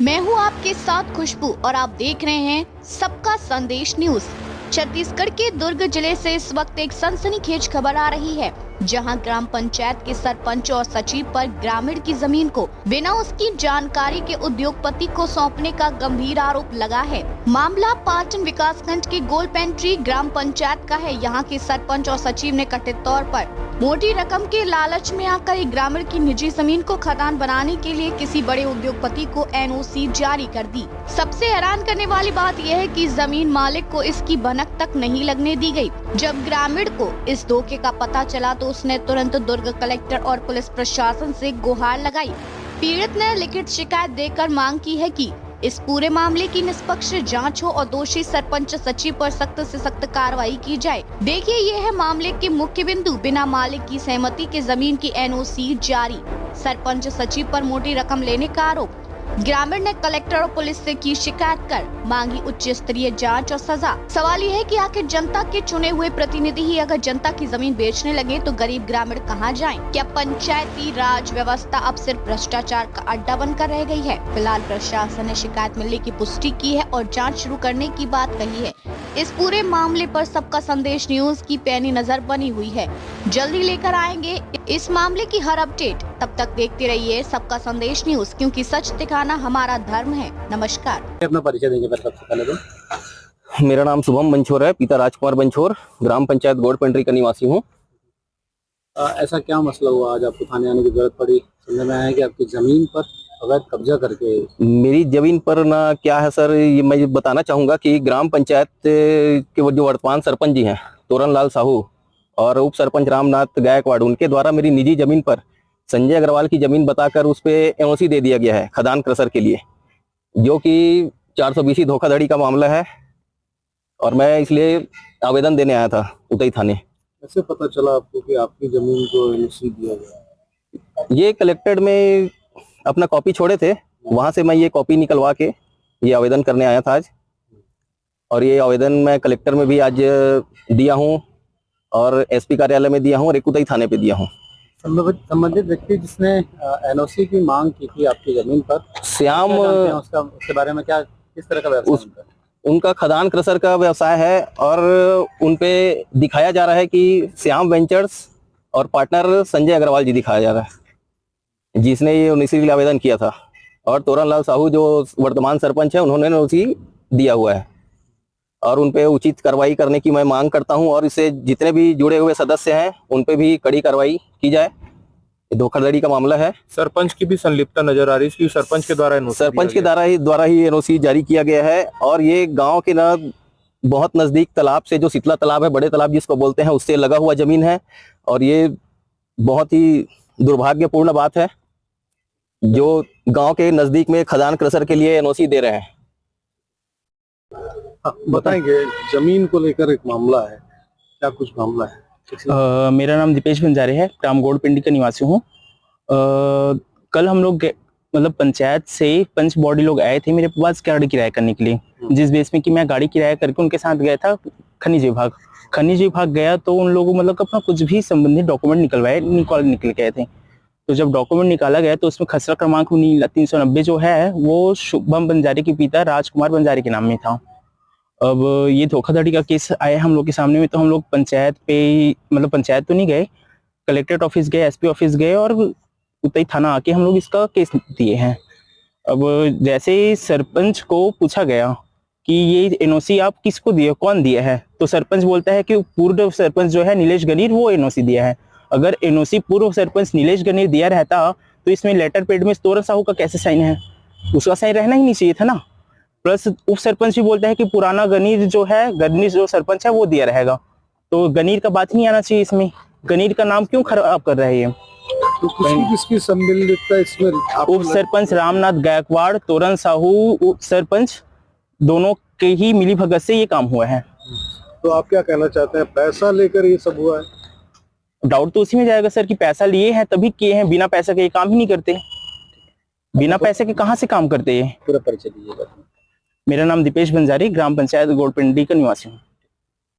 मैं हूं आपके साथ खुशबू और आप देख रहे हैं सबका संदेश न्यूज। छत्तीसगढ़ के दुर्ग जिले से इस वक्त एक सनसनीखेज खबर आ रही है, जहां ग्राम पंचायत के सरपंच और सचिव पर ग्रामीण की जमीन को बिना उसकी जानकारी के उद्योगपति को सौंपने का गंभीर आरोप लगा है। मामला पाटन विकासखंड के गोलपेंट्री ग्राम पंचायत का है। यहां के सरपंच और सचिव ने कथित तौर पर मोटी रकम के लालच में आकर एक ग्रामीण की निजी जमीन को खदान बनाने के लिए किसी बड़े उद्योगपति को एनओसी जारी कर दी। सबसे हैरान करने वाली बात यह है कि जमीन मालिक को इसकी भनक तक नहीं लगने दी गई। जब ग्रामीण को इस धोखे का पता चला तो उसने तुरंत दुर्ग कलेक्टर और पुलिस प्रशासन से गुहार लगाई। पीड़ित ने लिखित शिकायत देकर मांग की है कि इस पूरे मामले की निष्पक्ष जांच हो और दोषी सरपंच सचिव पर सख्त से सख्त कार्रवाई की जाए। देखिए, ये है मामले के मुख्य बिंदु। बिना मालिक की सहमति के जमीन की एनओसी जारी, सरपंच सचिव पर मोटी रकम लेने का आरोप। ग्रामीण ने कलेक्टर और पुलिस से की शिकायत कर मांगी उच्च स्तरीय जांच और सजा। सवाल ये है कि आखिर जनता के चुने हुए प्रतिनिधि ही अगर जनता की जमीन बेचने लगे तो गरीब ग्रामीण कहां जाएं? क्या पंचायती राज व्यवस्था अब सिर्फ भ्रष्टाचार का अड्डा बनकर रह गई है? फिलहाल प्रशासन ने शिकायत मिलने की पुष्टि की है और जाँच शुरू करने की बात कही है। इस पूरे मामले पर सबका संदेश न्यूज की पैनी नजर बनी हुई है। जल्दी लेकर आएंगे इस मामले की हर अपडेट। तब तक देखते रहिए सबका संदेश न्यूज, क्योंकि सच दिखाना हमारा धर्म है। नमस्कार। अपना परिचय देंगे सबसे पहले तो। मेरा नाम शुभम बंछोर है, पिता राजकुमार बंछोर, ग्राम पंचायत गोडपेंट्री का निवासी हूँ। ऐसा क्या मसला हुआ आज आपको थाने आने की जरूरत पड़ी? सुनने में आया है कि आपकी जमीन पर अवैध कब्जा करके। मेरी जमीन पर ना क्या है सर, ये मैं बताना चाहूंगा कि ग्राम पंचायत के जो वर्तमान सरपंच जी हैं तोरण लाल साहू और उप सरपंच रामनाथ गायकवाड़, उनके द्वारा मेरी निजी जमीन पर संजय अग्रवाल की जमीन बताकर उस पे एनओसी दे दिया गया है खदान क्रशर के लिए, जो कि 420 धोखाधड़ी का मामला है और मैं इसलिए आवेदन देने आया था उतई थाने। कैसे पता चला आपको कि आपकी जमीन को एनओसी दिया गया? ये कलेक्टेड में अपना कॉपी छोड़े थे, वहां से मैं ये कॉपी निकलवा के ये आवेदन करने आया था आज, और ये आवेदन मैं कलेक्टर में भी आज दिया हूँ और एसपी कार्यालय में दिया हूँ और एक उतई थाने पे दिया हूँ। संबंधित व्यक्ति जिसने एनओसी की मांग की थी आपकी जमीन पर, श्याम, उसके बारे में क्या, किस तरह का व्यवसाय? उनका खदान क्रशर का व्यवसाय है और उनपे दिखाया जा रहा है कि श्याम वेंचर्स और पार्टनर संजय अग्रवाल जी दिखाया जा रहा है, जिसने ये एनओसी के लिए आवेदन किया था। और तोरण लाल साहू जो वर्तमान सरपंच है, उन्होंने एनओसी दिया हुआ है और उनपे उचित कार्रवाई करने की मैं मांग करता हूं और इससे जितने भी जुड़े हुए सदस्य हैं उनपे भी कड़ी कार्रवाई की जाए। धोखाधड़ी का मामला है। सरपंच की भी संलिप्तता नजर आ रही है, सरपंच के द्वारा ही एनओसी जारी किया गया है। और ये गांव के ना बहुत नजदीक तालाब से, जो शीतला तालाब है, बड़े तालाब जिसको बोलते हैं, उससे लगा हुआ जमीन है और ये बहुत ही दुर्भाग्यपूर्ण बात है जो गांव के नजदीक में खदान क्रशर के लिए एनओसी दे रहे हैं। बताएंगे, जमीन को लेकर एक मामला है, क्या कुछ मामला है? मेरा नाम दीपेश बंजारे है, ग्राम गोडपिंडी का निवासी हूँ। कल हम लोग मतलब पंचायत से पंच बॉडी लोग आए थे मेरे पास गाड़ी किराया करने के लिए, जिस बेस में कि मैं गाड़ी किराया करके उनके साथ गया था खनिज विभाग गया तो उन लोगों मतलब अपना कुछ भी संबंधित डॉक्यूमेंट निकल गए थे। तो जब डॉक्यूमेंट निकाला गया तो उसमें खसरा क्रमांक 390 जो है वो शुभम बंजारे के पिता राजकुमार बंजारे के नाम में था। अब ये धोखाधड़ी का केस आया हम लोग के सामने में, तो हम लोग पंचायत पे मतलब पंचायत तो नहीं गए, कलेक्ट्रेट ऑफिस गए, एसपी ऑफिस गए और उतई थाना आके हम लोग इसका केस दिए हैं। अब जैसे ही सरपंच को पूछा गया कि ये एनओसी आप किसको दिए, कौन दिया है, तो सरपंच बोलता है कि पूर्व सरपंच जो है नीलेश गनीर, वो एनओसी दिया है। अगर एनओसी पूर्व सरपंच नीलेश गनीर दिया रहता तो इसमें लेटर पेड में तोरण साहू का कैसे साइन है? उसका साइन रहना ही नहीं चाहिए था ना। प्लस उप सरपंच भी बोलता है कि पुराना गनीर जो सरपंच है वो दिया रहेगा, तो गनीर का बात नहीं आना चाहिए इसमें। गनीर का नाम क्यों खराब कर रहे हैं? तो किसकी सम्मिलितता इसमें? उप सरपंच रामनाथ गायकवाड़, तोरण साहू उप सरपंच, दोनों के ही मिलीभगत से ये काम हुआ है। तो आप क्या कहना चाहते हैं, पैसा लेकर ये सब हुआ है? डाउट तो उसी में जाएगा सर कि पैसा लिए हैं तभी किए हैं, बिना पैसा के ये काम ही नहीं करते। बिना पैसे के कहाँ से काम करते हैं? पूरा परिचय दीजिएगा। मेरा नाम दीपेश बंजारी, ग्राम पंचायत गोडपिंडी का निवासी हूँ।